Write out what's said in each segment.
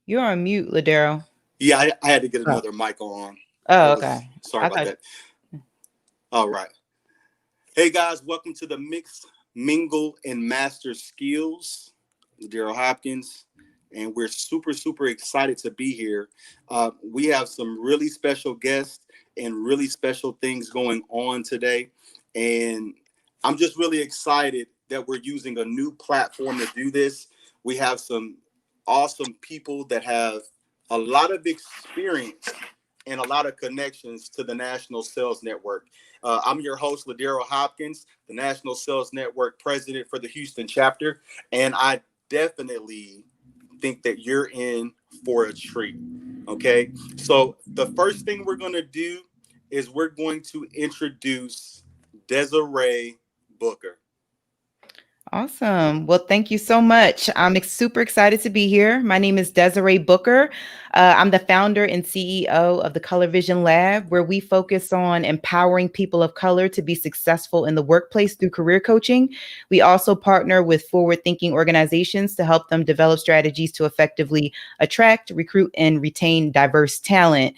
You're on mute, Ladero. Yeah, I had to get Oh, another mic on. oh, It was okay. sorry I about thought. that. All right. Hey guys, welcome to the Mix, Mingle, and Master Skills. Daryl Hopkins, and we're super excited to be here. We have some really special guests and really special things going on today, and I'm just really excited that we're using a new platform to do this. We have some awesome people that have a lot of experience and a lot of connections to the National Sales Network. I'm your host, Ladero Hopkins, the National Sales Network president for the Houston chapter, and I definitely think that you're in for a treat. Okay. So, the first thing we're going to do is we're going to introduce Desiree Booker. Awesome. Well, thank you so much. I'm super excited to be here. My name is Desiree Booker. I'm the founder and CEO of the ColorVizion Lab, where we focus on empowering people of color to be successful in the workplace through career coaching. We also partner with forward thinking organizations to help them develop strategies to effectively attract, recruit, and retain diverse talent.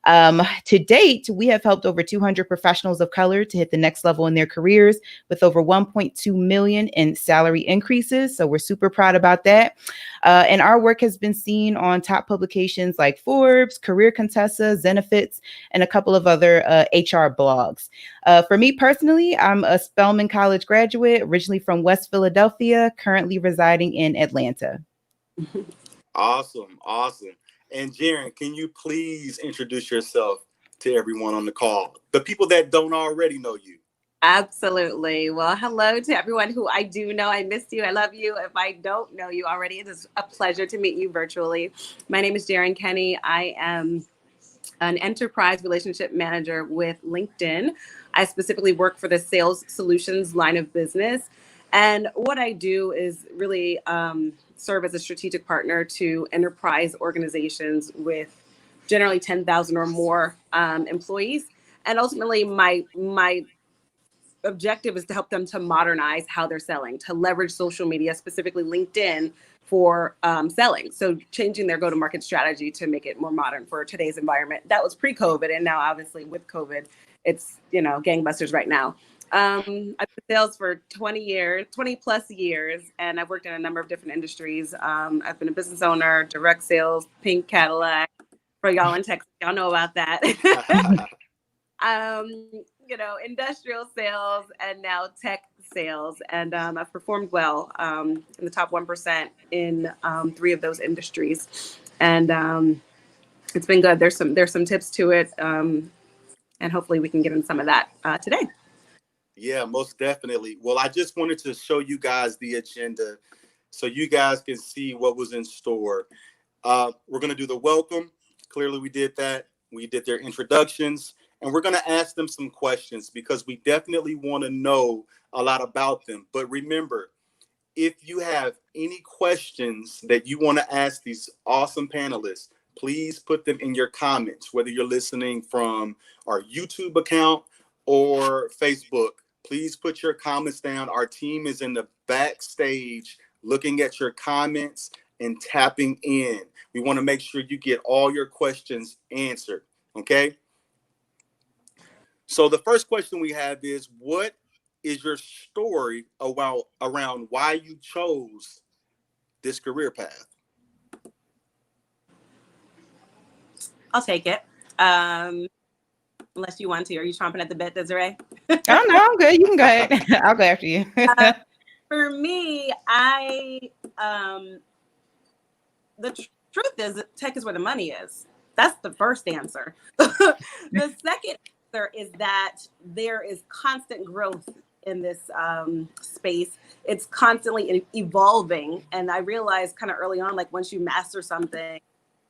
To date, we have helped over 200 professionals of color to hit the next level in their careers with over 1.2 million in salary increases. So we're super proud about that. And our work has been seen on top publications like Forbes, Career Contessa, Zenefits, and a couple of other HR blogs. For me personally, I'm a Spelman College graduate, originally from West Philadelphia, currently residing in Atlanta. Awesome. And Jaren, can you please introduce yourself to everyone on the call? The people that don't already know you. Absolutely. Well, hello to everyone who I do know. I missed you. I love you. If I don't know you already, it is a pleasure to meet you virtually. My name is Jaren Kenny. I am an enterprise relationship manager with LinkedIn. I specifically work for the sales solutions line of business. And what I do is really serve as a strategic partner to enterprise organizations with generally 10,000 or more employees. And ultimately, my objective is to help them to modernize how they're selling, to leverage social media, specifically LinkedIn, for selling. So changing their go-to-market strategy to make it more modern for today's environment. That was pre-COVID, and now obviously with COVID, it's gangbusters right now. I've been in sales for 20 plus years, and I've worked in a number of different industries. I've been a business owner, direct sales, pink Cadillac. For y'all in Texas, y'all know about that. Industrial sales and now tech sales. And I've performed well in the top 1% in 3 of those industries. And it's been good. There's some tips to it. And hopefully we can get into some of that today. Yeah, most definitely. Well, I just wanted to show you guys the agenda so you guys can see what was in store. We're going to do the welcome. Clearly, we did that. We did their introductions. And we're going to ask them some questions because we definitely want to know a lot about them. But remember, if you have any questions that you want to ask these awesome panelists, please put them in your comments, whether you're listening from our YouTube account or Facebook. Please put your comments down. Our team is in the backstage looking at your comments and tapping in. We want to make sure you get all your questions answered. Okay. So the first question we have is, what is your story around why you chose this career path? I'll take it. Unless you want to. Are you chomping at the bit, Desiree? Oh, no, I'm good. You can go ahead. I'll go after you. For me, the truth is tech is where the money is. That's the first answer. The second answer is that there is constant growth in this space. It's constantly evolving. And I realized kind of early on, like once you master something,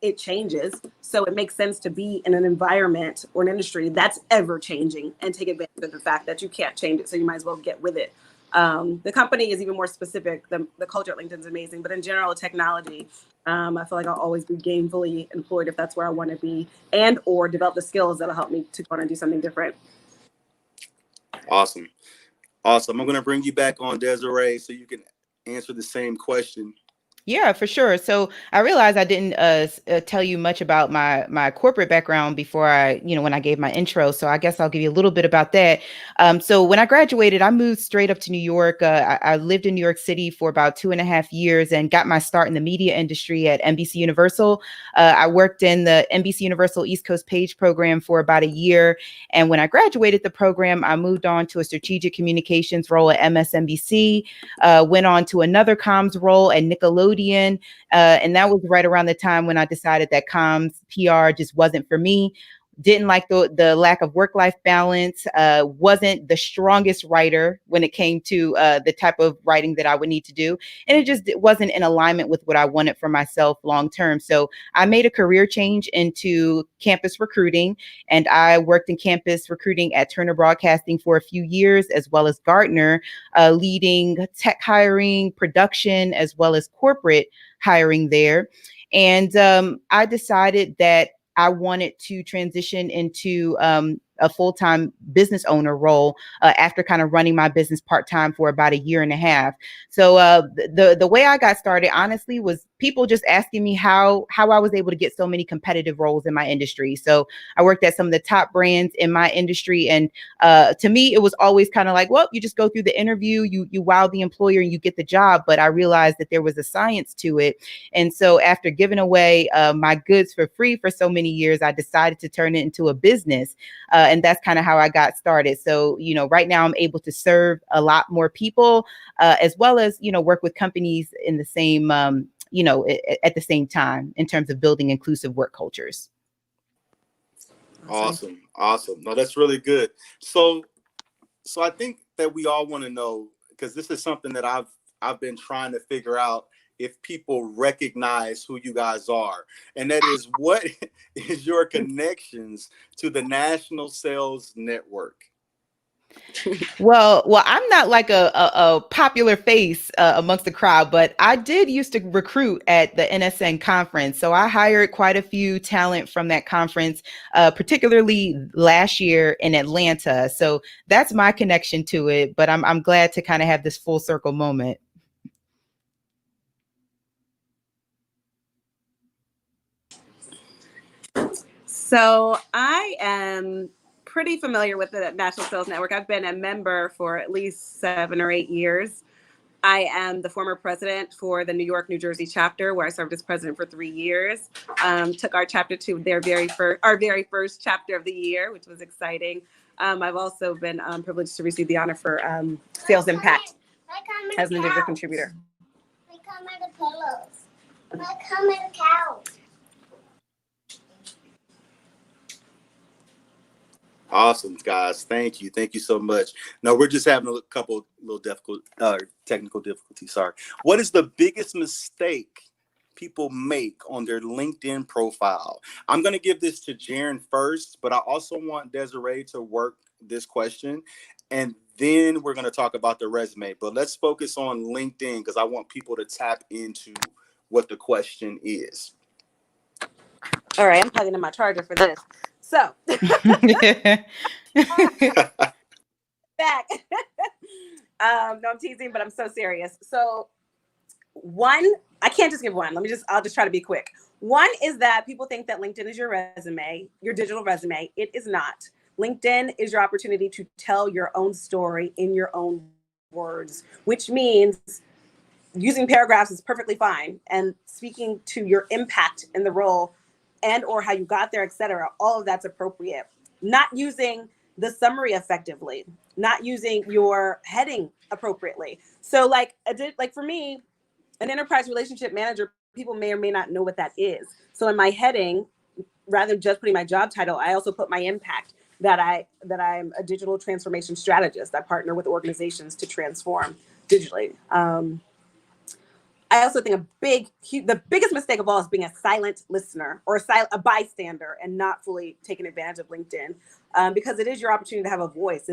it changes. So it makes sense to be in an environment or an industry that's ever changing and take advantage of the fact that you can't change it. So you might as well get with it. The company is even more specific. The culture at LinkedIn is amazing, but in general, technology, I feel like I'll always be gainfully employed if that's where I want to be, and or develop the skills that'll help me to go on and do something different. Awesome. I'm going to bring you back on, Desiree, so you can answer the same question. Yeah, for sure. So I realized I didn't tell you much about my corporate background before when I gave my intro. So I guess I'll give you a little bit about that. So when I graduated, I moved straight up to New York. I lived in New York City for about 2.5 years and got my start in the media industry at NBC Universal. I worked in the NBC Universal East Coast Page program for about a year. And when I graduated the program, I moved on to a strategic communications role at MSNBC. Went on to another comms role at Nickelodeon. And that was right around the time when I decided that comms PR just wasn't for me. Didn't like the lack of work-life balance, wasn't the strongest writer when it came to the type of writing that I would need to do. And it wasn't in alignment with what I wanted for myself long-term. So I made a career change into campus recruiting, and I worked in campus recruiting at Turner Broadcasting for a few years, as well as Gartner, leading tech hiring, production, as well as corporate hiring there. And I decided that I wanted to transition into a full-time business owner role after kind of running my business part-time for about a year and a half. So the way I got started, honestly, was people just asking me how I was able to get so many competitive roles in my industry. So I worked at some of the top brands in my industry, and to me, it was always kind of like, well, you just go through the interview, you wow the employer, and you get the job. But I realized that there was a science to it, and so after giving away my goods for free for so many years, I decided to turn it into a business. And that's kind of how I got started. So, right now I'm able to serve a lot more people, as well as, work with companies in the same, at the same time in terms of building inclusive work cultures. Awesome. No, that's really good. So I think that we all want to know, because this is something that I've been trying to figure out, if people recognize who you guys are, and that is, what is your connections to the National Sales Network? Well, I'm not like a popular face amongst the crowd, but I did used to recruit at the NSN conference. So I hired quite a few talent from that conference, particularly last year in Atlanta. So that's my connection to it. But I'm glad to kind of have this full circle moment. So I am pretty familiar with the National Sales Network. I've been a member for at least 7 or 8 years. I am the former president for the New York, New Jersey chapter, where I served as president for 3 years. Took our chapter to our very first chapter of the year, which was exciting. I've also been privileged to receive the honor for Sales Impact as an individual contributor. My come at the pillows. My come at the couch. Awesome, guys. Thank you so much. No, we're just having a couple little technical difficulties. Sorry. What is the biggest mistake people make on their LinkedIn profile? I'm going to give this to Jaren first, but I also want Desiree to work this question, and then we're going to talk about the resume. But let's focus on LinkedIn, because I want people to tap into what the question is. All right, I'm plugging in my charger for this. So back. No, I'm teasing, but I'm so serious. So I can't just give one. I'll just try to be quick. One is that people think that LinkedIn is your resume, your digital resume. It is not. LinkedIn is your opportunity to tell your own story in your own words, which means using paragraphs is perfectly fine, and speaking to your impact in the role and or how you got there, et cetera, all of that's appropriate. Not using the summary effectively, not using your heading appropriately. So like for me, an enterprise relationship manager, people may or may not know what that is. So in my heading, rather than just putting my job title, I also put my impact, that I'm a digital transformation strategist. I partner with organizations to transform digitally. I also think the biggest mistake of all is being a silent listener or a bystander and not fully taking advantage of LinkedIn, because it is your opportunity to have a voice.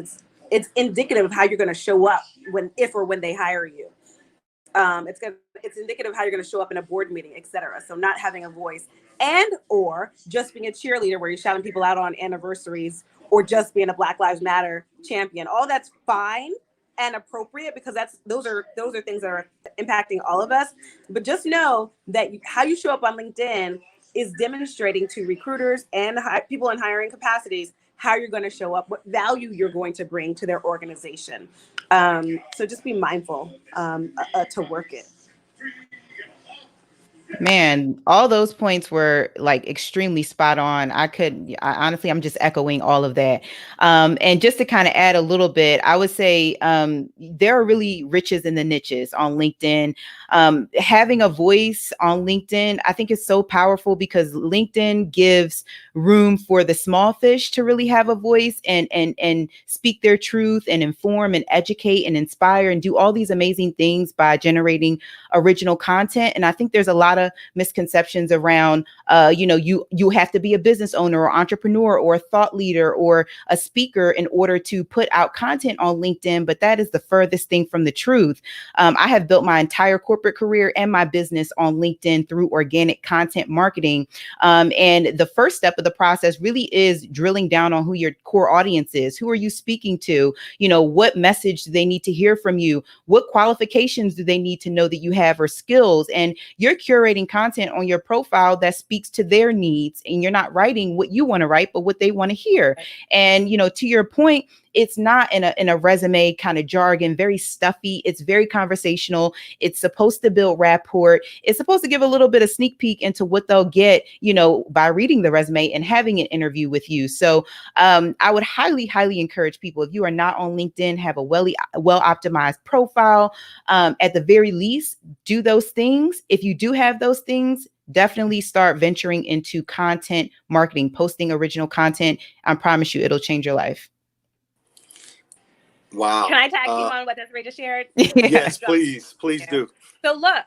It's indicative of how you're going to show up if or when they hire you. It's indicative of how you're going to show up in a board meeting, et cetera. So not having a voice, and or just being a cheerleader where you're shouting people out on anniversaries, or just being a Black Lives Matter champion. All that's fine. and appropriate, because those are things that are impacting all of us. But just know that how you show up on LinkedIn is demonstrating to recruiters and people in hiring capacities how you're going to show up, what value you're going to bring to their organization. So just be mindful to work it. Man, all those points were like extremely spot on. Honestly, I'm just echoing all of that. And just to kind of add a little bit, I would say there are really riches in the niches on LinkedIn. Having a voice on LinkedIn, I think is so powerful because LinkedIn gives room for the small fish to really have a voice and speak their truth and inform and educate and inspire and do all these amazing things by generating original content. And I think there's a lot of misconceptions around, you have to be a business owner or entrepreneur or a thought leader or a speaker in order to put out content on LinkedIn. But that is the furthest thing from the truth. I have built my entire corporate career and my business on LinkedIn through organic content marketing. And the first step of the process really is drilling down on who your core audience is. Who are you speaking to? What message do they need to hear from you? What qualifications do they need to know that you have or skills? And you're curating content on your profile that speaks to their needs, and you're not writing what you want to write, but what they want to hear. And, to your point, it's not in a resume kind of jargon, very stuffy. It's very conversational. It's supposed to build rapport. It's supposed to give a little bit of sneak peek into what they'll get, by reading the resume and having an interview with you. So I would highly, highly encourage people, if you are not on LinkedIn, have a well optimized profile. At the very least, do those things. If you do have those things, definitely start venturing into content marketing, posting original content. I promise you, it'll change your life. Wow. Can I tag team on what Desiree just shared? Yes, please do. So look,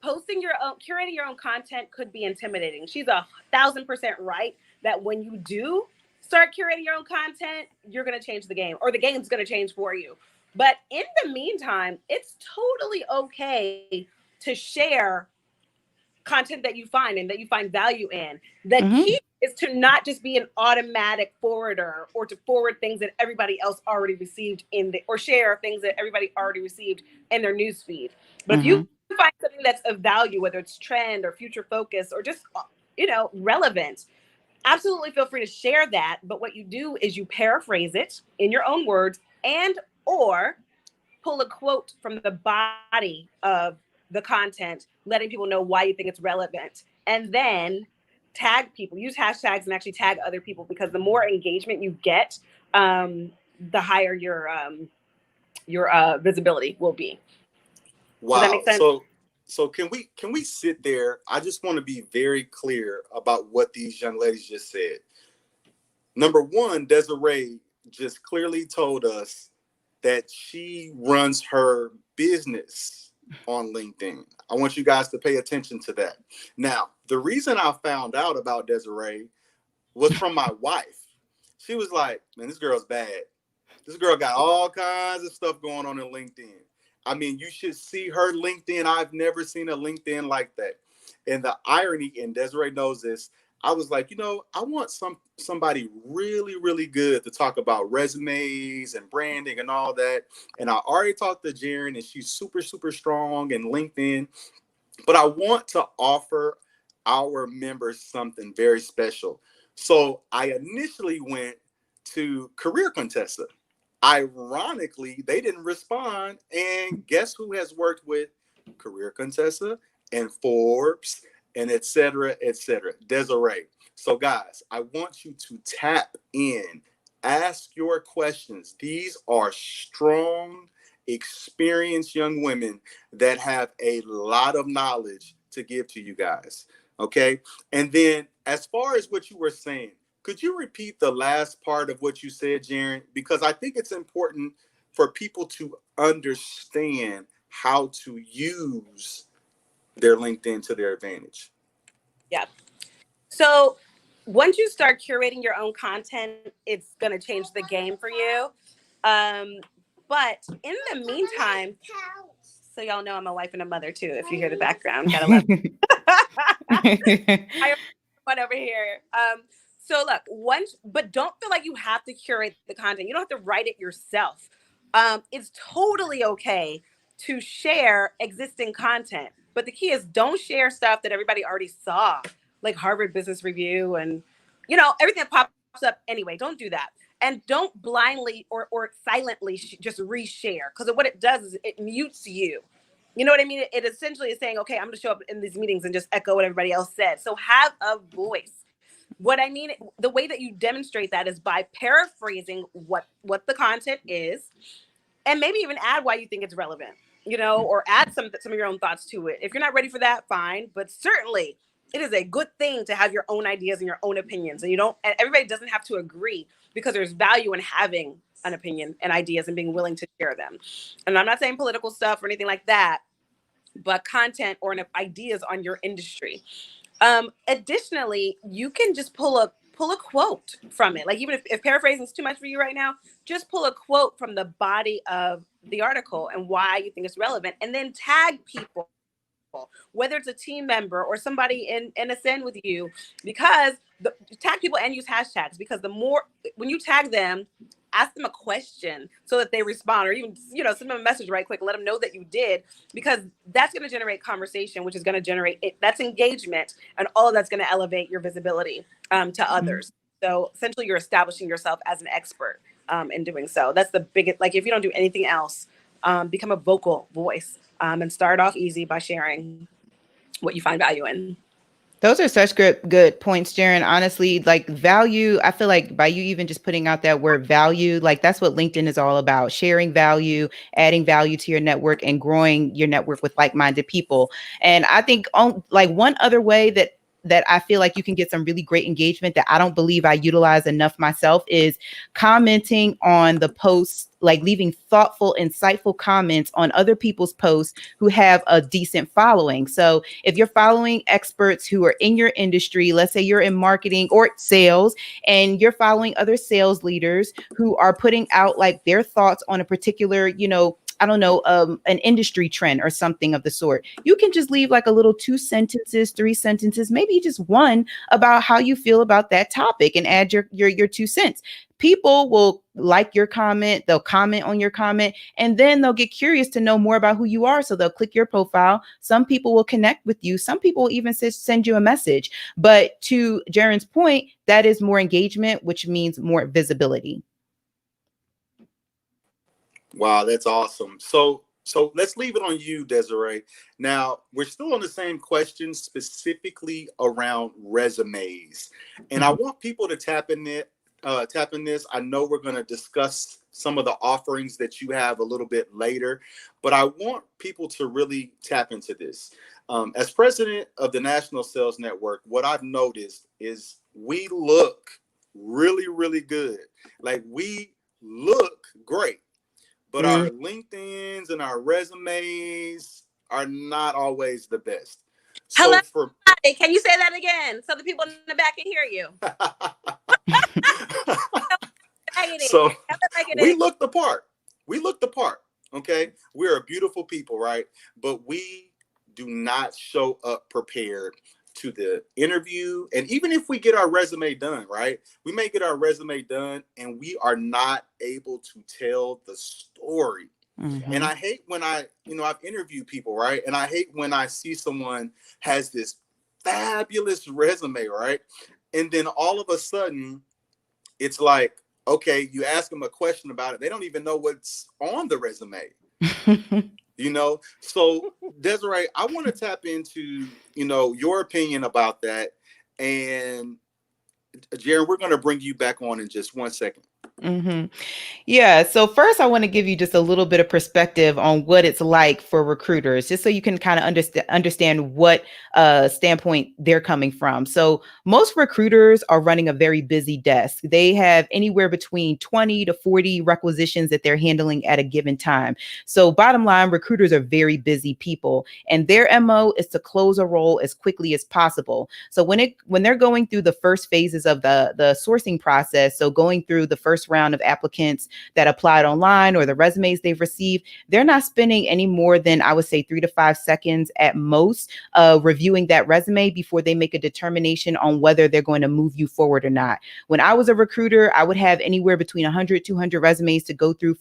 curating your own content could be intimidating. She's 1,000% right that when you do start curating your own content, you're going to change the game, or the game's going to change for you. But in the meantime, it's totally okay to share content that you find and that you find value in. The key is to not just be an automatic forwarder, or to forward things that everybody else already received or share things that everybody already received in their newsfeed. But if you find something that's of value, whether it's trend or future focus or just, relevant, absolutely feel free to share that. But what you do is you paraphrase it in your own words or pull a quote from the body of the content, letting people know why you think it's relevant, and then tag people, use hashtags and actually tag other people, because the more engagement you get, the higher your visibility will be. Wow. Does that make sense? So can we sit there? I just want to be very clear about what these young ladies just said. Number one, Desiree just clearly told us that she runs her business on LinkedIn. I want you guys to pay attention to that. Now, the reason I found out about Desiree was from my wife. She was like, man, this girl's bad. This girl got all kinds of stuff going on in LinkedIn. I mean, you should see her LinkedIn. I've never seen a LinkedIn like that. And the irony, and Desiree knows this, I was like, I want somebody really, really good to talk about resumes and branding and all that. And I already talked to Jaren, and she's super, super strong in LinkedIn. But I want to offer our members something very special. So I initially went to Career Contessa. Ironically, they didn't respond. And guess who has worked with Career Contessa and Forbes and et cetera, Desiree. So guys, I want you to tap in, ask your questions. These are strong, experienced young women that have a lot of knowledge to give to you guys. Okay. And then as far as what you were saying, could you repeat the last part of what you said, Jaren? Because I think it's important for people to understand how to use their LinkedIn to their advantage. Yeah. So once you start curating your own content, it's going to change the game for you. But in the meantime, so y'all know I'm a wife and a mother too, if you hear the background. Gotta love I one over here. So look, but don't feel like you have to curate the content. You don't have to write it yourself. It's totally okay to share existing content. But the key is don't share stuff that everybody already saw, like Harvard Business Review and, everything that pops up anyway. Don't do that. And don't blindly or silently just reshare, because what it does is it mutes you. You know what I mean? It essentially is saying, okay, I'm going to show up in these meetings and just echo what everybody else said. So have a voice. What I mean, the way that you demonstrate that is by paraphrasing what the content is, and maybe even add why you think it's relevant, or add some of your own thoughts to it. If you're not ready for that, fine. But certainly it is a good thing to have your own ideas and your own opinions. And everybody doesn't have to agree, because there's value in having an opinion and ideas and being willing to share them. And I'm not saying political stuff or anything like that, but content or ideas on your industry. Additionally, you can just pull a quote from it. Like, even if paraphrasing is too much for you right now, just pull a quote from the body of the article and why you think it's relevant, and then tag people, whether it's a team member or somebody in a send with you, because tag people and use hashtags, because the more, when you tag them, ask them a question so that they respond, or even, send them a message right quick, let them know that you did, because that's going to generate conversation, which is going to generate that's engagement, and all of that's going to elevate your visibility to others. So essentially you're establishing yourself as an expert in doing so. That's the biggest, like, if you don't do anything else, become a vocal voice, and start off easy by sharing what you find value in. Those are such good points, Jaren. Honestly, like, value, I feel like by you even just putting out that word value, like, that's what LinkedIn is all about: sharing value, adding value to your network, and growing your network with like-minded people. And I think one other way that I feel like you can get some really great engagement that I don't believe I utilize enough myself is commenting on the posts, like leaving thoughtful, insightful comments on other people's posts who have a decent following. So if you're following experts who are in your industry, let's say you're in marketing or sales, and you're following other sales leaders who are putting out like their thoughts on a particular, an industry trend or something of the sort, you can just leave like a little 2 sentences, 3 sentences, maybe just one, about how you feel about that topic, and add your 2 cents. People will like your comment, they'll comment on your comment, and then they'll get curious to know more about who you are. So they'll click your profile. Some people will connect with you. Some people will even send you a message. But to Jaren's point, that is more engagement, which means more visibility. Wow, that's awesome. So let's leave it on you, Desiree. Now, we're still on the same question, specifically around resumes. And I want people to tap in this. I know we're going to discuss some of the offerings that you have a little bit later, but I want people to really tap into this. As president of the National Sales Network, what I've noticed is we look really, really good. Like, we look great. But our LinkedIns and our resumes are not always the best. Hello, can you say that again so the people in the back can hear you? So we look the part. We look the part. Okay. We're a beautiful people, right? But we do not show up prepared to the interview. And even if we get our resume done, right, we may get our resume done and we are not able to tell the story. Mm-hmm. And I hate when I've interviewed people, right? And I hate when I see someone has this fabulous resume, right? And then all of a sudden it's like, okay, you ask them a question about it. They don't even know what's on the resume. So Desiree, I want to tap into, your opinion about that. And Jaren, we're going to bring you back on in just 1 second. Mm-hmm. Yeah. So first, I want to give you just a little bit of perspective on what it's like for recruiters, just so you can kind of understand what standpoint they're coming from. So most recruiters are running a very busy desk. They have anywhere between 20 to 40 requisitions that they're handling at a given time. So bottom line, recruiters are very busy people, and their MO is to close a role as quickly as possible. So when they're going through the first phases of the sourcing process, so going through the first round of applicants that applied online or the resumes they've received, they're not spending any more than, I would say, 3 to 5 seconds at most reviewing that resume before they make a determination on whether they're going to move you forward or not. When I was a recruiter, I would have anywhere between 100, 200 resumes to go through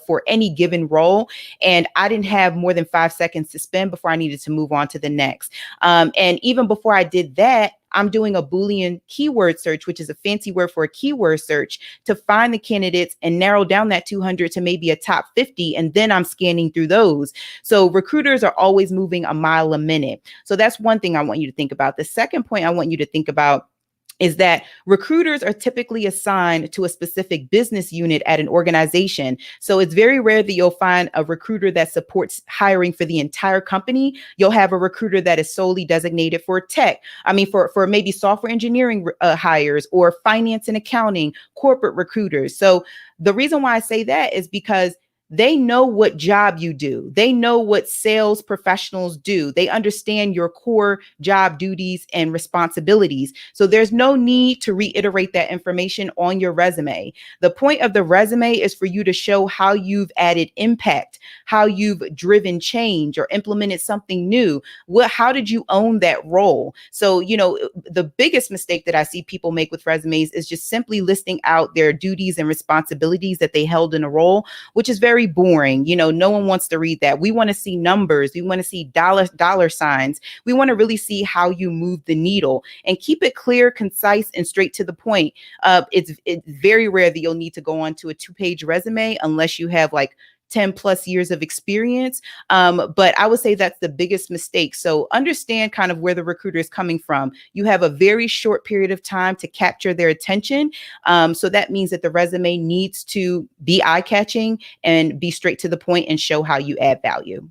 for any given role. And I didn't have more than 5 seconds to spend before I needed to move on to the next. And even before I did that, I'm doing a Boolean keyword search, which is a fancy word for a keyword search, to find the candidates and narrow down that 200 to maybe a top 50. And then I'm scanning through those. So recruiters are always moving a mile a minute. So that's one thing I want you to think about. The second point I want you to think about is that recruiters are typically assigned to a specific business unit at an organization. So it's very rare that you'll find a recruiter that supports hiring for the entire company. You'll have a recruiter that is solely designated for tech. For maybe software engineering hires, or finance and accounting, corporate recruiters. So the reason why I say that is because they know what job you do. They know what sales professionals do. They understand your core job duties and responsibilities. So there's no need to reiterate that information on your resume. The point of the resume is for you to show how you've added impact, how you've driven change or implemented something new. How did you own that role? So, the biggest mistake that I see people make with resumes is just simply listing out their duties and responsibilities that they held in a role, which is very boring. No one wants to read that. We want to see numbers. We want to see dollar signs. We want to really see how you move the needle, and keep it clear, concise, and straight to the point. It's very rare that you'll need to go on to a 2-page resume unless you have like 10 plus years of experience. But I would say that's the biggest mistake. So understand kind of where the recruiter is coming from. You have a very short period of time to capture their attention. So that means that the resume needs to be eye-catching and be straight to the point and show how you add value.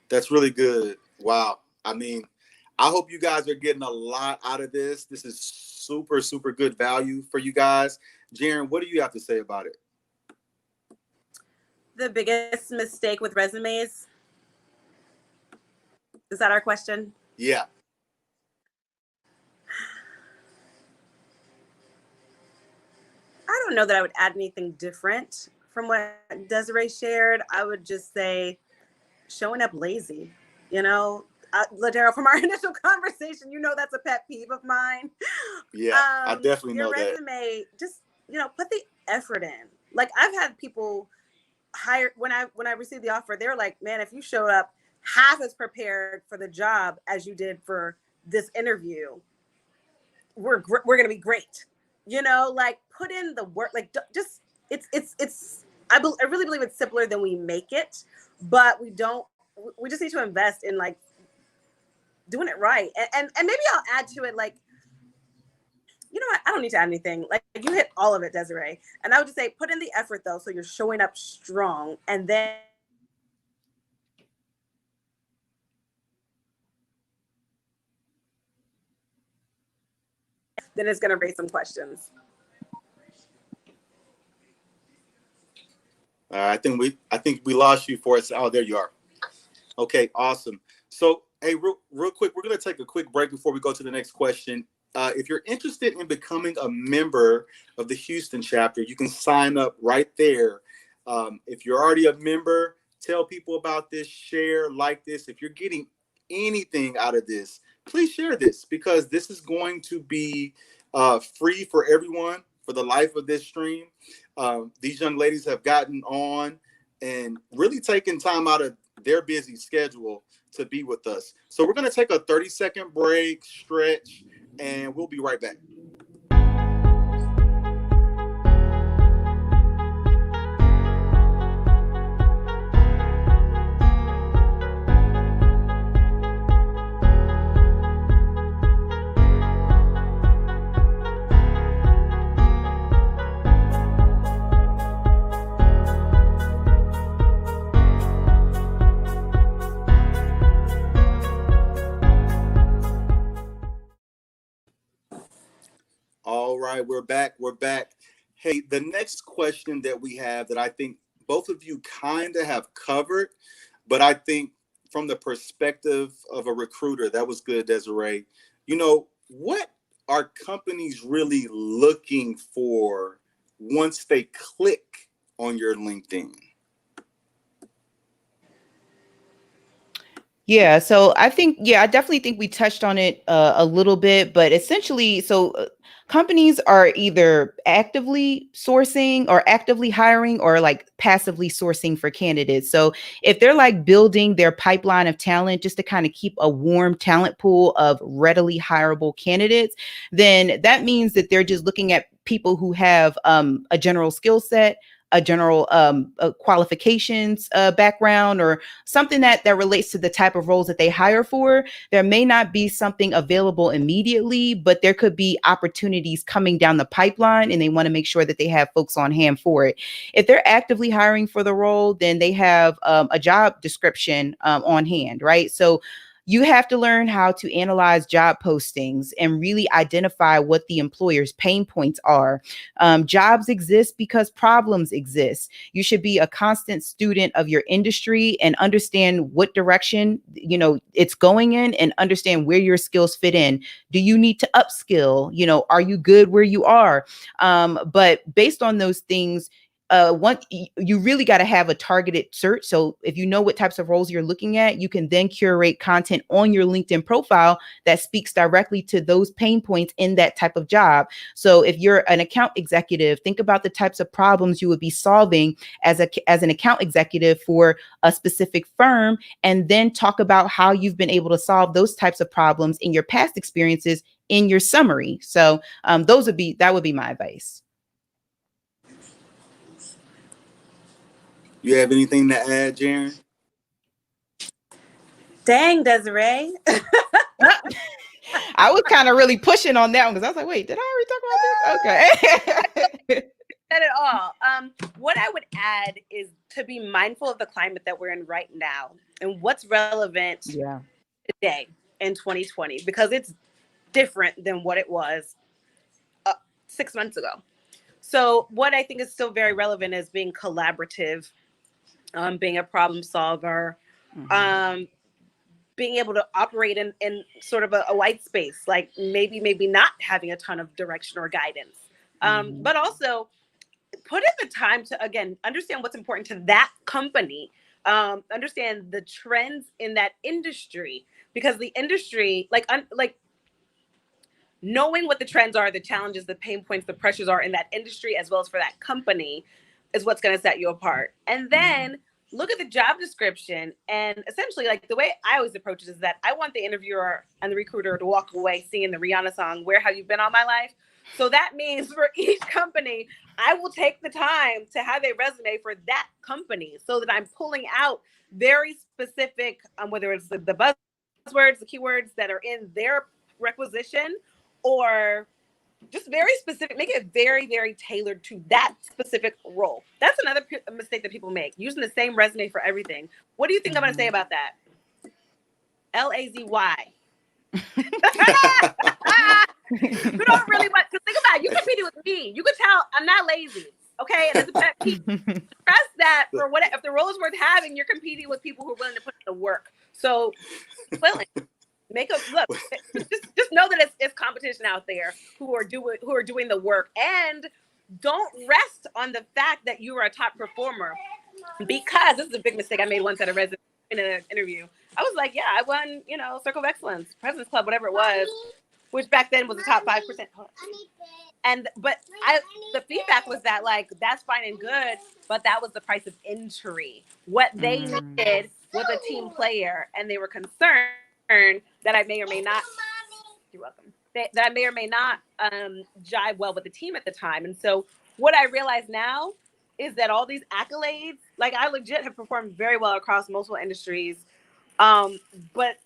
That's really good. Wow. I hope you guys are getting a lot out of this. This is super, super good value for you guys. Jaren, what do you have to say about it? The biggest mistake with resumes? Is that our question? Yeah. I don't know that I would add anything different from what Desiree shared. I would just say showing up lazy, Ladero, from our initial conversation, that's a pet peeve of mine. Yeah, I definitely know that. Your resume, just, put the effort in. Like, I've had people hire, when I received the offer, they were like, man, if you showed up half as prepared for the job as you did for this interview, we're going to be great. Like, put in the work, like, just, I really believe it's simpler than we make it, but we just need to invest in, like, doing it right. And maybe I'll add to it, like, what? I don't need to add anything. Like, you hit all of it, Desiree. And I would just say, put in the effort, though, so you're showing up strong. And then it's going to raise some questions. I think we lost you for us. Oh, there you are. Okay, awesome. So, hey, real quick, we're going to take a quick break before we go to the next question. If you're interested in becoming a member of the Houston chapter, you can sign up right there. If you're already a member, tell people about this, share, like this. If you're getting anything out of this, please share this, because this is going to be free for everyone for the life of this stream. These young ladies have gotten on and really taken time out of their busy schedule to be with us. So we're going to take a 30-second break, stretch, and we'll be right back. All right, we're back. Hey, the next question that we have, that I think both of you kind of have covered, but I think from the perspective of a recruiter, that was good, Desiree. What are companies really looking for once they click on your LinkedIn? Yeah, so I think, I definitely think we touched on it a little bit, but essentially, companies are either actively sourcing or actively hiring or like passively sourcing for candidates. So if they're like building their pipeline of talent just to kind of keep a warm talent pool of readily hireable candidates, then that means that they're just looking at people who have a general skill set, a general qualifications background, or something that relates to the type of roles that they hire for. There may not be something available immediately, but there could be opportunities coming down the pipeline, and they want to make sure that they have folks on hand for it. If they're actively hiring for the role, then they have a job description on hand, right? So you have to learn how to analyze job postings and really identify what the employer's pain points are. Jobs exist because problems exist. You should be a constant student of your industry and understand what direction, it's going in, and understand where your skills fit in. Do you need to upskill? Are you good where you are? But based on those things, you really got to have a targeted search. So if you know what types of roles you're looking at, you can then curate content on your LinkedIn profile that speaks directly to those pain points in that type of job. So if you're an account executive, think about the types of problems you would be solving as an account executive for a specific firm, and then talk about how you've been able to solve those types of problems in your past experiences in your summary. So that would be my advice. You have anything to add, Jaren? Dang, Desiree. I was kind of really pushing on that one because I was like, wait, did I already talk about this? Okay. Said it all. What I would add is to be mindful of the climate that we're in right now and what's relevant today in 2020, because it's different than what it was 6 months ago. So what I think is still very relevant is being collaborative, being a problem solver, being able to operate in sort of a white space, like maybe not having a ton of direction or guidance, but also put in the time to, again, understand what's important to that company, understand the trends in that industry, because the industry, like knowing what the trends are, the challenges, the pain points, the pressures are in that industry, as well as for that company, is what's going to set you apart. And then look at the job description. And essentially, like, the way I always approach it is that I want the interviewer and the recruiter to walk away singing the Rihanna song, "Where Have You Been All My Life?" So that means for each company, I will take the time to have a resume for that company so that I'm pulling out very specific, whether it's the buzzwords, the keywords that are in their requisition, or just very specific, make it very, very tailored to that specific role. That's another mistake that people make, using the same resume for everything. What do you think I'm going to say about that? LAZY. You don't really want to think about it. You competed with me. You could tell I'm not lazy. Okay. And it's a pet peeve. Stress that for what, if the role is worth having, you're competing with people who are willing to put in the work. So willing. Look. Just know that it's competition out there who are doing the work, and don't rest on the fact that you are a top performer, because this is a big mistake I made once at a resident in an interview. I was like, yeah, I won, Circle of Excellence, President's Club, whatever it was, which back then was the top 5%. But the feedback was that, like, that's fine and good, but that was the price of entry. What they needed was a team player, and they were concerned that I may or may not, you're welcome, that I may or may not jive well with the team at the time. And so what I realize now is that all these accolades, like, I legit have performed very well across multiple industries. But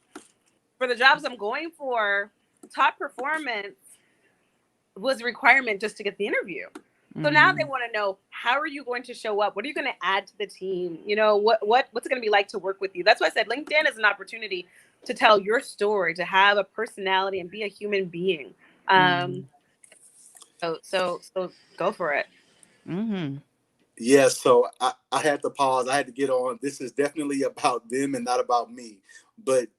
for the jobs I'm going for, top performance was a requirement just to get the interview. So now they want to know, how are you going to show up? What are you going to add to the team? What's it going to be like to work with you? That's why I said LinkedIn is an opportunity to tell your story, to have a personality and be a human being. So go for it. Yeah, so I had to pause. I had to get on. This is definitely about them and not about me. But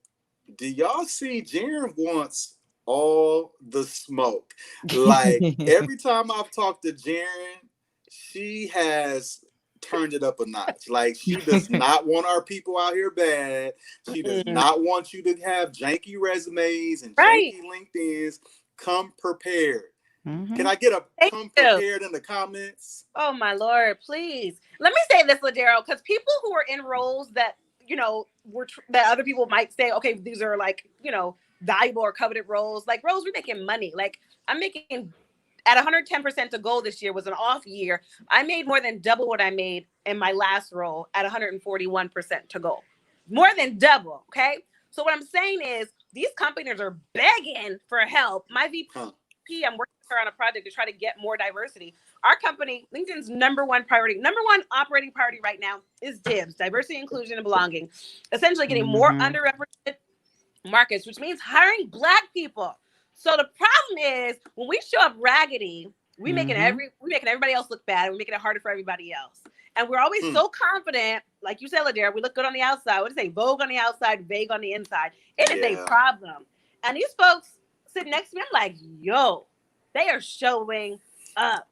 do y'all see Jaren wants all the smoke? Like, every time I've talked to Jaren, she has turned it up a notch. Like, she does not want our people out here bad. She does not want you to have janky resumes and janky LinkedIns. Come prepared. Can I get a come prepared in the comments? Oh my Lord, please. Let me say this, Ladero, because people who are in roles that, you know, that other people might say, okay, these are like, you know, valuable or coveted roles, like roles we're making money. Like, I'm making at 110% to goal this year was an off year. I made more than double what I made in my last role at 141% to goal. More than double, okay? So what I'm saying is these companies are begging for help. My VP, I'm working with her on a project to try to get more diversity. Our company, LinkedIn's number one operating priority right now is DIBS, diversity, inclusion, and belonging. Essentially getting more underrepresented markets, which means hiring Black people. So the problem is when we show up raggedy, we making everybody else look bad, and we're making it harder for everybody else. And we're always so confident, like you said, Ladera, we look good on the outside. What do you say? Vogue on the outside, vague on the inside. It is a problem. And these folks sitting next to me, I'm like, yo, they are showing up.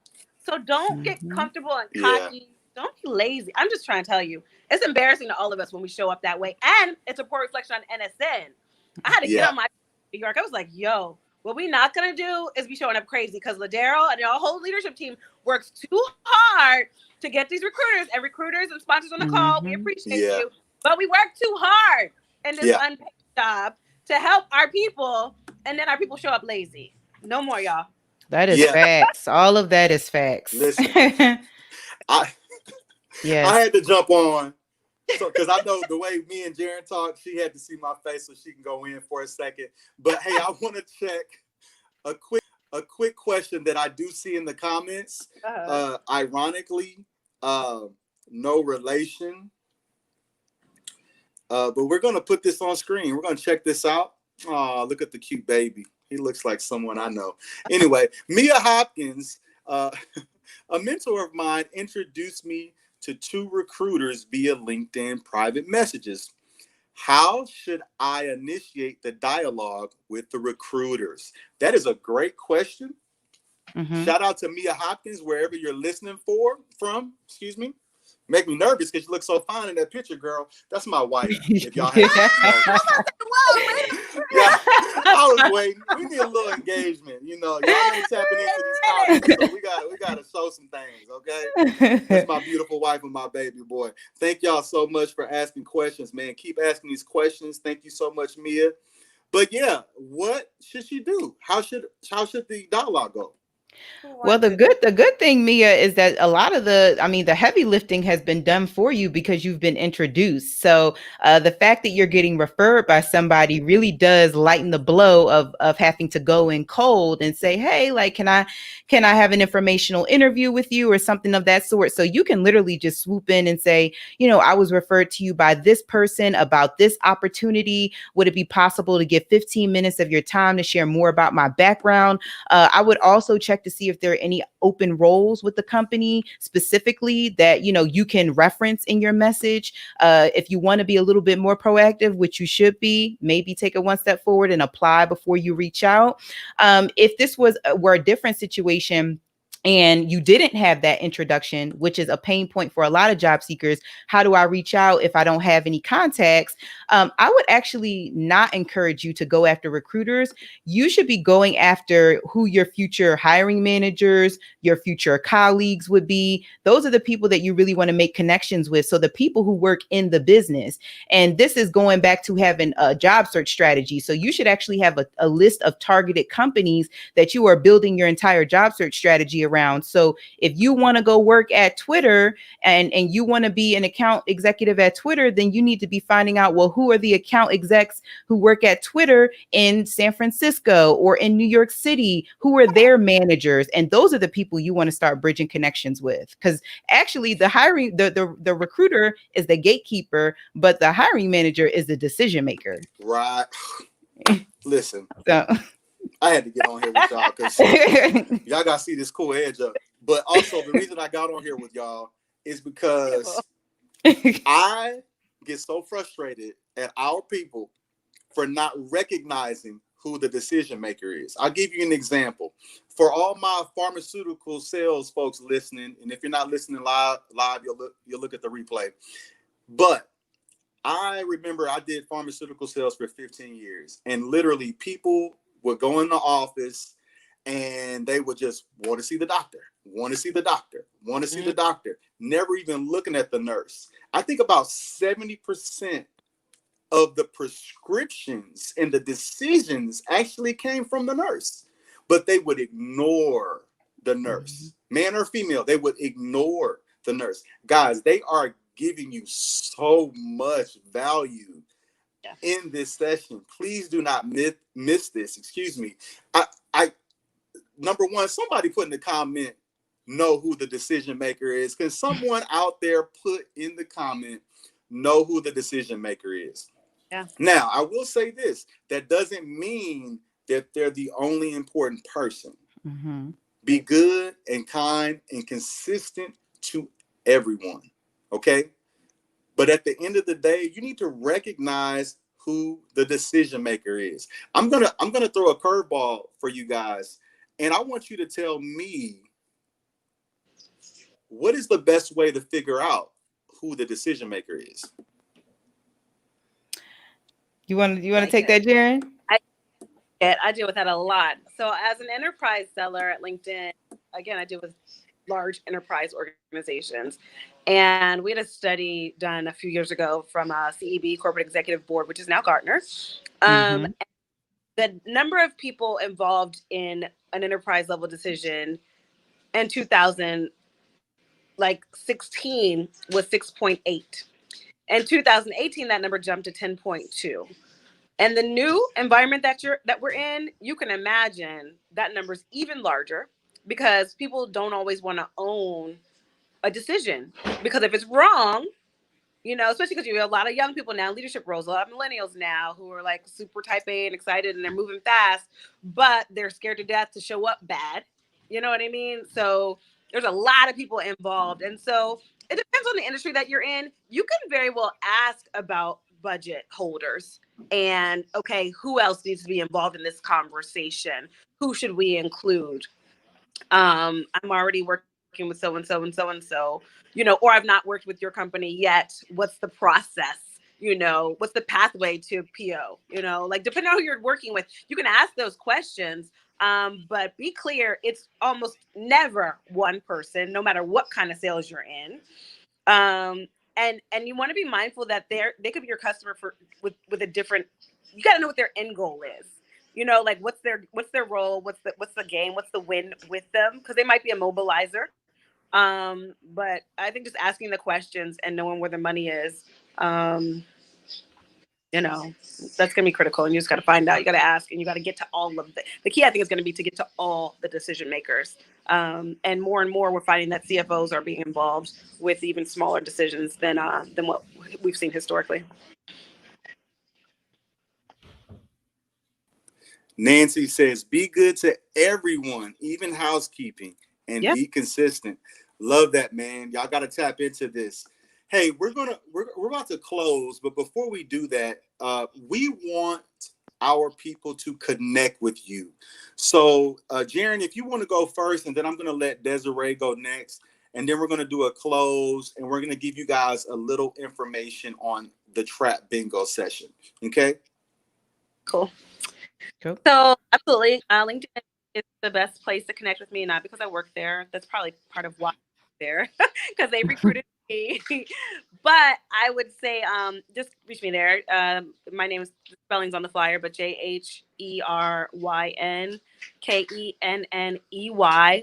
So don't get comfortable and cocky. Don't be lazy. I'm just trying to tell you, it's embarrassing to all of us when we show up that way. And it's a poor reflection on NSN. I had to get on my New York. I was like, yo, what we not going to do is be showing up crazy, because Ladero and our whole leadership team works too hard to get these recruiters and sponsors on the call. We appreciate you, but we work too hard in this unpaid job to help our people, and then our people show up lazy. No more, y'all. That is facts. All of that is facts. Listen, I had to jump on, because I know the way me and Jaren talk, she had to see my face so she can go in for a second. But hey, I want to check a quick question that I do see in the comments. Ironically, no relation. But we're going to put this on screen. We're going to check this out. Oh, look at the cute baby. He looks like someone I know. Anyway, Mia Hopkins, a mentor of mine, introduced me to 2 recruiters via LinkedIn private messages. How should I initiate the dialogue with the recruiters? That is a great question. Shout out to Mia Hopkins, wherever you're listening from. Excuse me. Make me nervous because you look so fine in that picture, girl. That's my wife. If y'all haven't I was waiting. We need a little engagement. You know, y'all ain't tapping into these comments, so we gotta show some things, okay? That's my beautiful wife and my baby boy. Thank y'all so much for asking questions, man. Keep asking these questions. Thank you so much, Mia. But yeah, what should she do? How should the dialogue go? Well, the good thing, Mia, is that a lot of the heavy lifting has been done for you because you've been introduced. So the fact that you're getting referred by somebody really does lighten the blow of having to go in cold and say, hey, like, can I have an informational interview with you or something of that sort? So you can literally just swoop in and say, you know, I was referred to you by this person about this opportunity. Would it be possible to get 15 minutes of your time to share more about my background? I would also check to see if there are any open roles with the company specifically that, you know, you can reference in your message. If you want to be a little bit more proactive, which you should be, maybe take it one step forward and apply before you reach out. If this were a different situation, and you didn't have that introduction, which is a pain point for a lot of job seekers. How do I reach out if I don't have any contacts? I would actually not encourage you to go after recruiters. You should be going after who your future hiring managers, your future colleagues would be. Those are the people that you really want to make connections with. So the people who work in the business. And this is going back to having a job search strategy. So you should actually have a list of targeted companies that you are building your entire job search strategy around. So if you want to go work at Twitter and you want to be an account executive at Twitter, then you need to be finding out, well, who are the account execs who work at Twitter in San Francisco or in New York City? Who are their managers? And those are the people you want to start bridging connections with. Because actually the recruiter is the gatekeeper, but the hiring manager is the decision maker. Right. Listen. So I had to get on here with y'all because y'all got to see this cool edge up. But also the reason I got on here with y'all is because I get so frustrated at our people for not recognizing who the decision maker is. I'll give you an example. For all my pharmaceutical sales folks listening, and if you're not listening live, you'll look at the replay. But I remember I did pharmaceutical sales for 15 years, and literally people would go in the office and they would just want to see the doctor, want to see the doctor, want to see the doctor, never even looking at the nurse. I think about 70% of the prescriptions and the decisions actually came from the nurse, but they would ignore the nurse, man or female. They would ignore the nurse. Guys, they are giving you so much value in this session. Please do not miss this. Excuse me. I number one, somebody put in the comment, know who the decision maker is. Can someone out there put in the comment, know who the decision maker is? Yeah. Now, I will say this, that doesn't mean that they're the only important person. Mm-hmm. Be good and kind and consistent to everyone, okay? But at the end of the day, you need to recognize who the decision maker is. I'm gonna throw a curveball for you guys, and I want you to tell me, what is the best way to figure out who the decision maker is? You want to take that, Jaren? I deal with that a lot. So as an enterprise seller at LinkedIn, again, I deal with large enterprise organizations. And we had a study done a few years ago from CEB, Corporate Executive Board, which is now Gartner. The number of people involved in an enterprise level decision in 2016 was 6.8. In 2018, that number jumped to 10.2. And the new environment that we're in, you can imagine that number's even larger, because people don't always want to own a decision, because if it's wrong, especially because you have a lot of young people now in leadership roles, a lot of millennials now who are like super type A and excited and they're moving fast, but they're scared to death to show up bad. You know what I mean? So there's a lot of people involved. And so it depends on the industry that you're in. You can very well ask about budget holders and, okay, who else needs to be involved in this conversation? Who should we include? I'm already working with so-and-so and so-and-so, or I've not worked with your company yet. What's the process? What's the pathway to PO? Depending on who you're working with, you can ask those questions. But be clear, it's almost never one person, no matter what kind of sales you're in. And you want to be mindful that they could be your customer with a different, you got to know what their end goal is. What's their role? What's the game? What's the win with them? Because they might be a mobilizer. But I think just asking the questions and knowing where the money is, that's going to be critical. And you just got to find out, you got to ask, and you got to get to all of the key, I think, is going to be to get to all the decision makers. And more we're finding that CFOs are being involved with even smaller decisions than what we've seen historically. Nancy says, be good to everyone, even housekeeping, and be consistent. Love that, man. Y'all got to tap into this. Hey, we're about to close, but before we do that, we want our people to connect with you. So, Jaren, if you want to go first, and then I'm going to let Desiree go next, and then we're going to do a close, and we're going to give you guys a little information on the trap bingo session. Okay? Cool. So, absolutely, LinkedIn is the best place to connect with me, not because I work there. That's probably part of why I'm there, because they recruited me. But I would say just reach me there. My name is, spelling's on the flyer, but JHERYNKENNEY.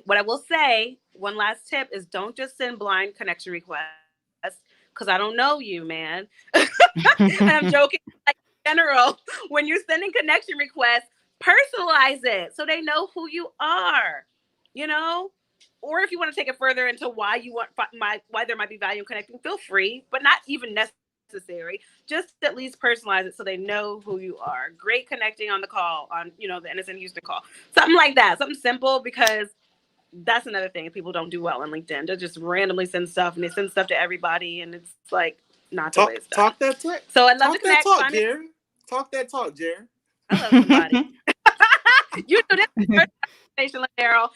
What I will say, one last tip, is don't just send blind connection requests, because I don't know you, man. And I'm joking. Like, in general, when you're sending connection requests, personalize it so they know who you are, Or if you want to take it further into why you want why there might be value in connecting, feel free, but not even necessary. Just at least personalize it so they know who you are. Great connecting on the call, on the NSN Houston call, something like that, something simple, because that's another thing people don't do well on LinkedIn. They just randomly send stuff, and they send stuff to everybody, and it's like not the way it's done. Talk that talk. So I'd love to connect. Talk that talk, Jaren. I love somebody. You do this first conversation, Daryl.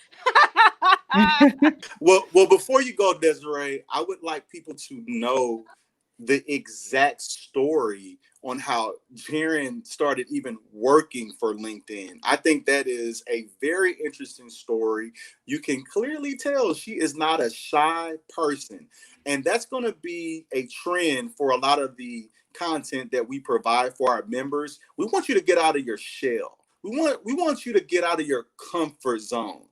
Well, before you go, Desiree, I would like people to know the exact story on how Jaren started even working for LinkedIn. I think that is a very interesting story. You can clearly tell she is not a shy person. And that's going to be a trend for a lot of the content that we provide for our members. We want you to get out of your shell. We want you to get out of your comfort zone.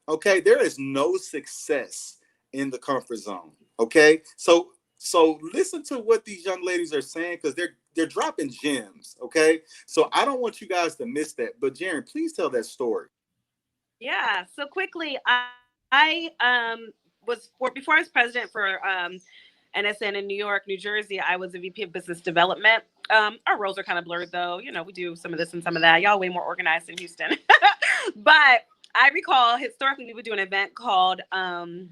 Okay, there is no success in the comfort zone. Okay, so listen to what these young ladies are saying, because they're dropping gems. Okay, so I don't want you guys to miss that. But Jaren, please tell that story. Yeah. So quickly, I was before I was president for NSN in New York, New Jersey. I was a VP of Business Development. Our roles are kind of blurred, though. You know, we do some of this and some of that. Y'all way more organized in Houston. But I recall historically we would do an event called leveraging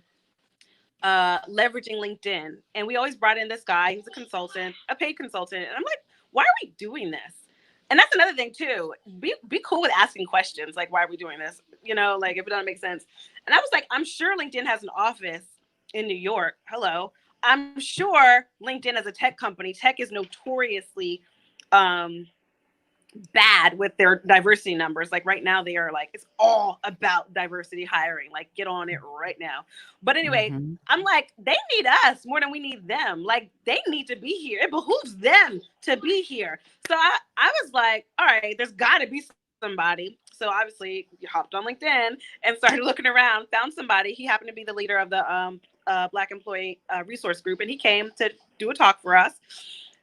LinkedIn, and we always brought in this guy who's a consultant, a paid consultant, and I'm like, why are we doing this? And that's another thing too. Be cool with asking questions like, why are we doing this? You know, like if it doesn't make sense. And I was like, I'm sure LinkedIn has an office in New York. Hello. I'm sure LinkedIn as a tech company, tech is notoriously bad with their diversity numbers. Like right now they are like, it's all about diversity hiring. Like get on it right now. But anyway, I'm like, they need us more than we need them. Like they need to be here. It behooves them to be here. So I was like, all right, there's got to be somebody. So obviously you hopped on LinkedIn and started looking around, found somebody. He happened to be the leader of the Black Employee Resource Group, and he came to do a talk for us.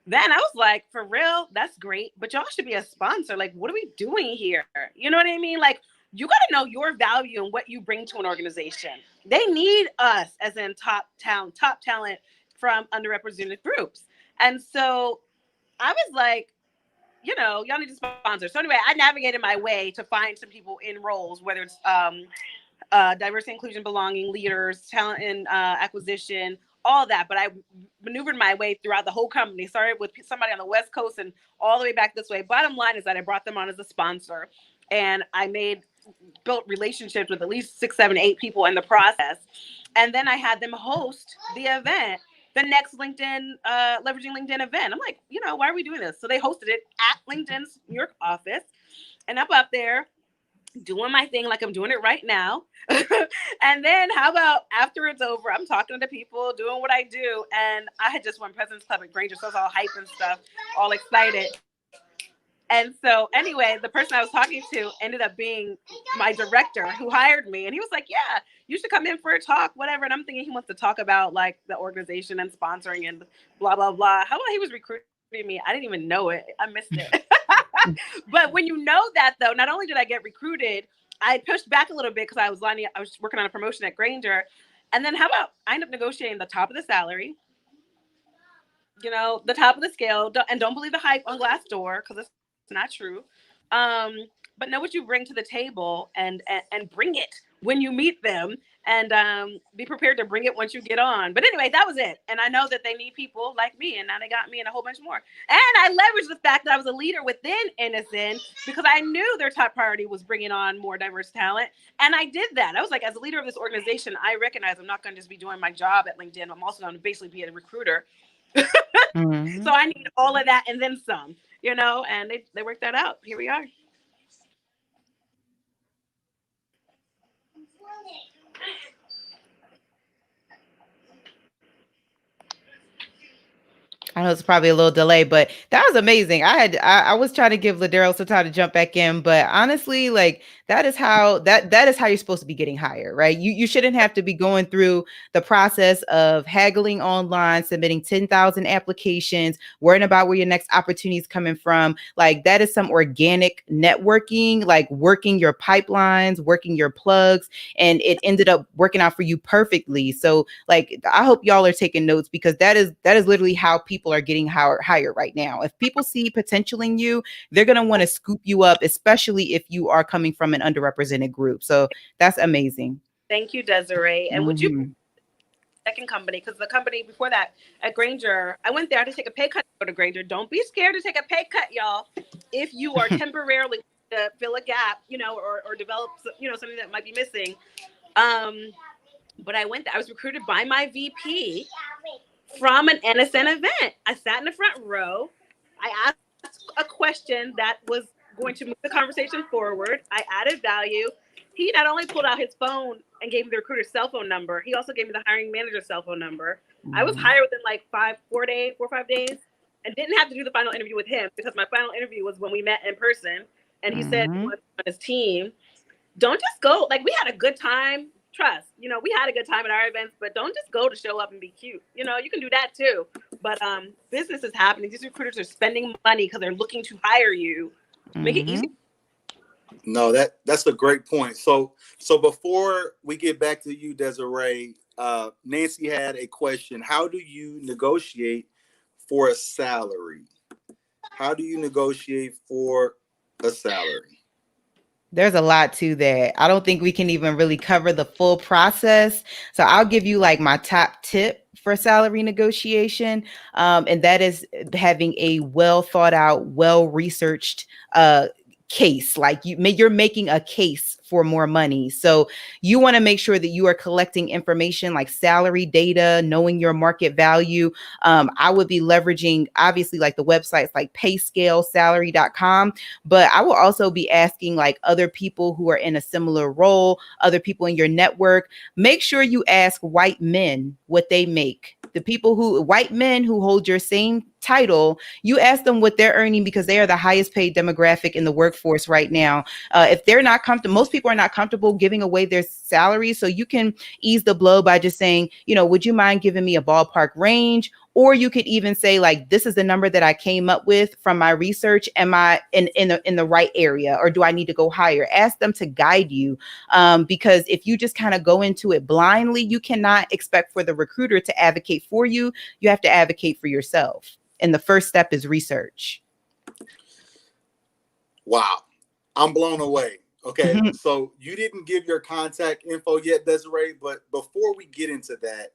Then I was like, for real, that's great, but y'all should be a sponsor. Like, what are we doing here? You know what I mean? Like, you got to know your value and what you bring to an organization. They need us as in top talent from underrepresented groups. And so I was like, you know, y'all need to sponsor. So anyway, I navigated my way to find some people in roles, whether it's diversity, inclusion, belonging, leaders, talent and acquisition, all that. But I maneuvered my way throughout the whole company. Started with somebody on the West Coast and all the way back this way. Bottom line is that I brought them on as a sponsor, and I built relationships with at least 6, 7, 8 people in the process. And then I had them host the event, the next LinkedIn, leveraging LinkedIn event. I'm like, you know, why are we doing this? So they hosted it at LinkedIn's New York office, and I'm up there doing my thing like I'm doing it right now. And then how about after it's over, I'm talking to people, doing what I do. And I had just won President's Club at Granger, so I was all hype and stuff, all excited. And so anyway, the person I was talking to ended up being my director who hired me. And he was like, yeah, you should come in for a talk, whatever. And I'm thinking he wants to talk about like the organization and sponsoring and blah, blah, blah. How about he was recruiting me? I didn't even know it. I missed it. But when you know that, though, not only did I get recruited, I pushed back a little bit because I was working on a promotion at Granger. And then how about I end up negotiating the top of the salary, you know, the top of the scale. And don't believe the hype on Glassdoor because it's not true. But know what you bring to the table and bring it when you meet them, and be prepared to bring it once you get on. But anyway, that was it. And I know that they need people like me, and now they got me and a whole bunch more. And I leveraged the fact that I was a leader within NSN because I knew their top priority was bringing on more diverse talent. And I did that. I was like, as a leader of this organization, I recognize I'm not going to just be doing my job at LinkedIn. I'm also going to basically be a recruiter. So I need all of that and then some, you know, and they worked that out. Here we are. I know it's probably a little delay, but that was amazing. I was trying to give Ladero some time to jump back in, but honestly, like that is how you're supposed to be getting hired, right? You shouldn't have to be going through the process of haggling online, submitting 10,000 applications, worrying about where your next opportunity is coming from. Like that is some organic networking, like working your pipelines, working your plugs, and it ended up working out for you perfectly. So like I hope y'all are taking notes because that is literally how people are getting hired right now. If people see potential in you, they're going to want to scoop you up, especially if you are coming from an underrepresented group. So that's amazing. Thank you, Desiree. And would you second company, because the company before that at Granger, I went there to take a pay cut to go to Granger. Don't be scared to take a pay cut, y'all. If you are temporarily to fill a gap, or develop, something that might be missing. But I was recruited by my VP from an NSN event. I sat in the front row. I asked a question that was going to move the conversation forward. I added value. He not only pulled out his phone and gave me the recruiter's cell phone number, he also gave me the hiring manager's cell phone number. I was hired within like 4 or 5 days, and didn't have to do the final interview with him, because my final interview was when we met in person, and he said he wanted on his team. Don't just go. Like, we had a good time. Trust, we had a good time at our events, but don't just go to show up and be cute. You can do that too. But business is happening. These recruiters are spending money because they're looking to hire you. Make it easy. No, that's a great point. So before we get back to you, Desiree, Nancy had a question. How do you negotiate for a salary? How do you negotiate for a salary? There's a lot to that. I don't think we can even really cover the full process. So I'll give you like my top tip for salary negotiation. And that is having a well thought out, well researched case. Like you're making a case for more money. So you want to make sure that you are collecting information like salary data, knowing your market value. I would be leveraging obviously like the websites like payscalesalary.com, but I will also be asking like other people who are in a similar role, other people in your network. Make sure you ask white men what they make. White men who hold your same title, you ask them what they're earning, because they are the highest paid demographic in the workforce right now. If they're not comfortable, most people are not comfortable giving away their salary. So you can ease the blow by just saying, would you mind giving me a ballpark range? Or you could even say like, this is the number that I came up with from my research. Am I in the right area, or do I need to go higher? Ask them to guide you, because if you just kind of go into it blindly, you cannot expect for the recruiter to advocate for you. You have to advocate for yourself. And the first step is research. Wow. I'm blown away. Okay. So you didn't give your contact info yet, Desiree, but before we get into that,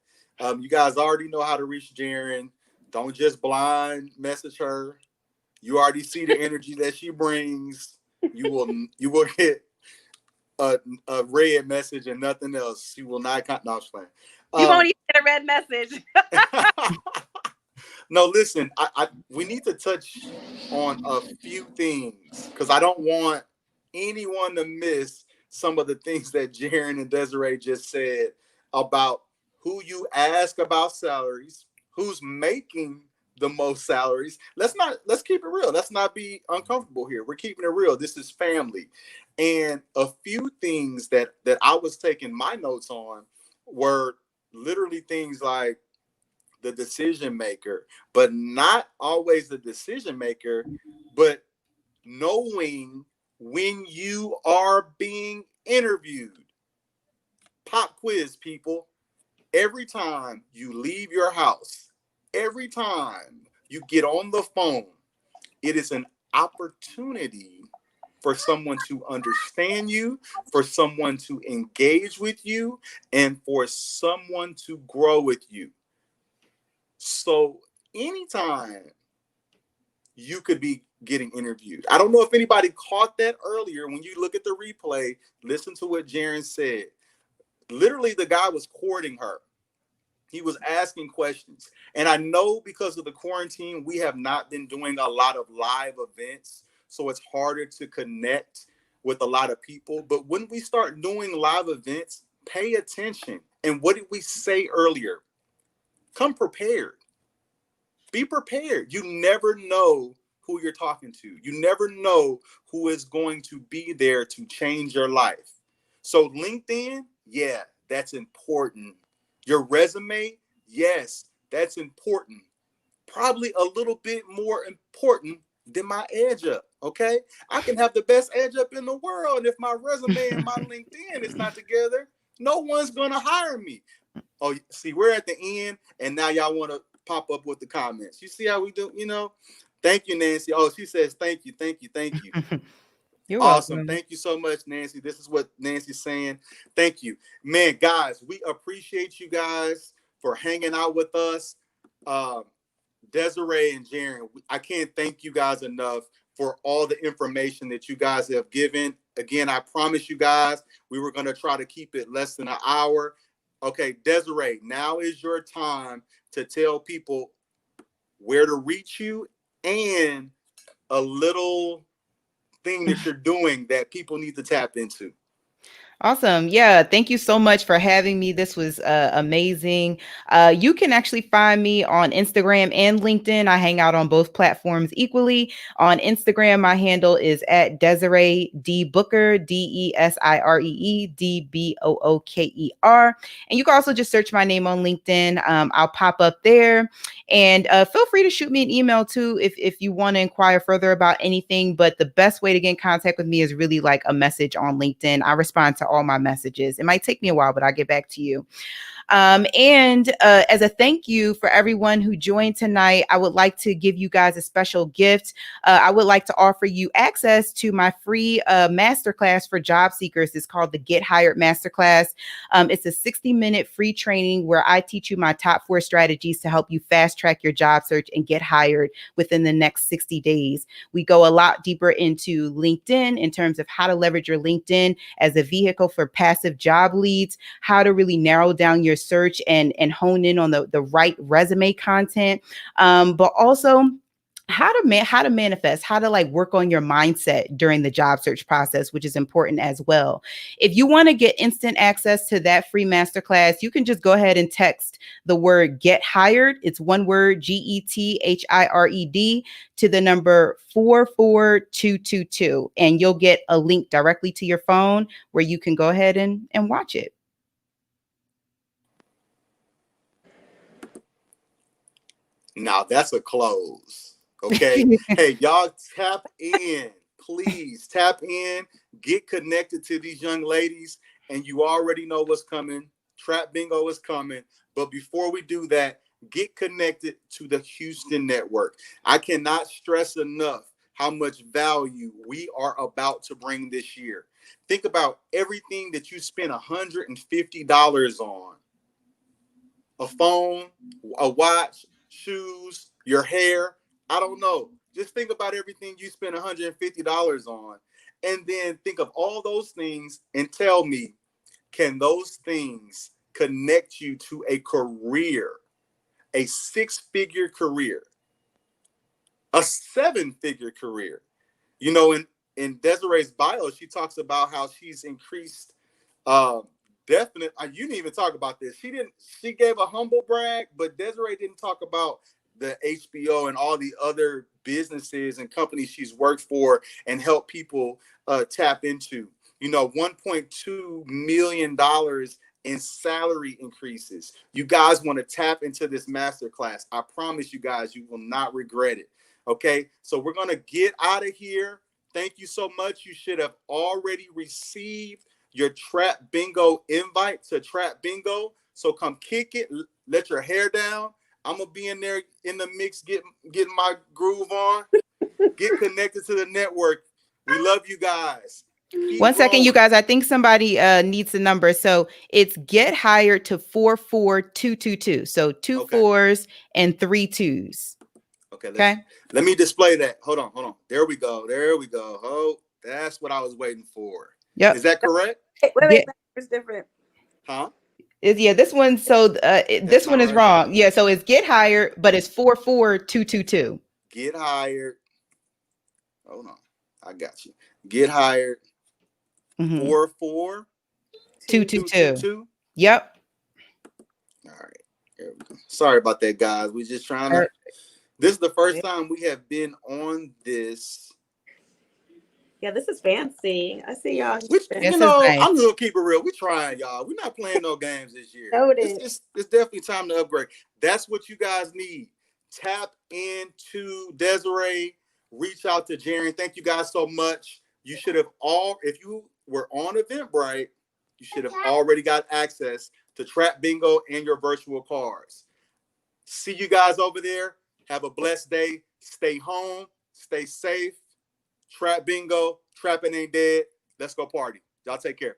you guys already know how to reach Jaren. Don't just blind message her. You already see the energy that she brings. You will get a red message and nothing else. She will not. No, I'm just playing. You won't even get a red message. No, listen, we need to touch on a few things, because I don't want anyone to miss some of the things that Jaren and Desiree just said about who you ask about salaries, who's making the most salaries. Let's keep it real. Let's not be uncomfortable here. We're keeping it real. This is family. And a few things that I was taking my notes on were literally things like the decision maker, but not always the decision maker, but knowing when you are being interviewed. Pop quiz, people. Every time you leave your house, every time you get on the phone, it is an opportunity for someone to understand you, for someone to engage with you, and for someone to grow with you. So anytime you could be getting interviewed. I don't know if anybody caught that earlier. When you look at the replay, listen to what Jaren said. Literally, the guy was courting her. He was asking questions. And I know because of the quarantine, we have not been doing a lot of live events. So it's harder to connect with a lot of people. But when we start doing live events, pay attention. And what did we say earlier? Come prepared. Be prepared. You never know who you're talking to. You never know who is going to be there to change your life. So LinkedIn, yeah, that's important. Your resume, yes, that's important. Probably a little bit more important than my edge up, okay? I can have the best edge up in the world, and if my resume and my LinkedIn is not together, no one's going to hire me. Oh, see, we're at the end, and now y'all want to pop up with the comments. You see how we do, Thank you, Nancy. Oh, she says, thank you. You're awesome. welcome. Thank you so much, Nancy. This is what Nancy's saying. Thank you. Man, guys, we appreciate you guys for hanging out with us. Desiree and Jaren, I can't thank you guys enough for all the information that you guys have given. Again, I promise you guys, we were going to try to keep it less than an hour. Okay, Desiree, now is your time to tell people where to reach you and a little thing that you're doing that people need to tap into. Awesome. Yeah. Thank you so much for having me. This was amazing. You can actually find me on Instagram and LinkedIn. I hang out on both platforms equally. On Instagram, my handle is at Desiree D Booker, DESIREE DBOOKER. And you can also just search my name on LinkedIn. I'll pop up there. And feel free to shoot me an email too if you want to inquire further about anything. But the best way to get in contact with me is really like a message on LinkedIn. I respond to all my messages. It might take me a while, but I'll get back to you. And as a thank you for everyone who joined tonight, I would like to give you guys a special gift. I would like to offer you access to my free masterclass for job seekers. It's called the Get Hired Masterclass. It's a 60-minute free training where I teach you my top 4 strategies to help you fast track your job search and get hired within the next 60 days. We go a lot deeper into LinkedIn in terms of how to leverage your LinkedIn as a vehicle for passive job leads, how to really narrow down your search and hone in on the right resume content, but also how to manifest, how to like work on your mindset during the job search process, which is important as well. If you want to get instant access to that free masterclass, you can just go ahead and text the word get hired. It's one word, GETHIRED, to the number 44222, and you'll get a link directly to your phone where you can go ahead and watch it. Now that's a close. Okay. Hey, y'all tap in. Please tap in. Get connected to these young ladies. And you already know what's coming. Trap Bingo is coming. But before we do that, get connected to the Houston Network. I cannot stress enough how much value we are about to bring this year. Think about everything that you spent $150 on. A phone, a watch, shoes, your hair. I don't know. Just think about everything you spent $150 on. And then think of all those things and tell me, can those things connect you to a career, a 6-figure career, a 7-figure career? You know, in Desiree's bio, she talks about how she's increased definite. You didn't even talk about this. She gave a humble brag, but Desiree didn't talk about the HBO and all the other businesses and companies she's worked for and helped people tap into. You know, $1.2 million in salary increases. You guys want to tap into this masterclass. I promise you guys, you will not regret it. Okay, so we're going to get out of here. Thank you so much. You should have already received your Trap Bingo invite to Trap Bingo. So come kick it, let your hair down. I'm gonna be in there in the mix, getting my groove on. Get connected to the network. We love you guys. Keep 1 second, you growing. guys. I think somebody needs the number. So it's get hired to 44222. So two Okay. 4s and 3 2s. Okay. Let me display that. Hold on. There we go. Oh, that's what I was waiting for. Yep. Is that correct? Wait, it's different. Huh? Yeah, this one. So this one is right. wrong. Yeah, so it's get hired, but it's 44222. Get hired. Hold on. I got you. Get hired. 44222. Yep. All right. There we go. Sorry about that, guys. We just trying to. This is the first time we have been on this. Yeah, this is fancy. I see y'all. You know, nice. I'm gonna keep it real. We trying, y'all. We're not playing no games this year. It's definitely time to upgrade. That's what you guys need. Tap into Desiree. Reach out to Jaren. Thank you guys so much. You should have if you were on Eventbrite, you should have already got access to Trap Bingo and your virtual cards. See you guys over there. Have a blessed day. Stay home. Stay safe. Trap Bingo. Trapping ain't dead. Let's go party. Y'all take care.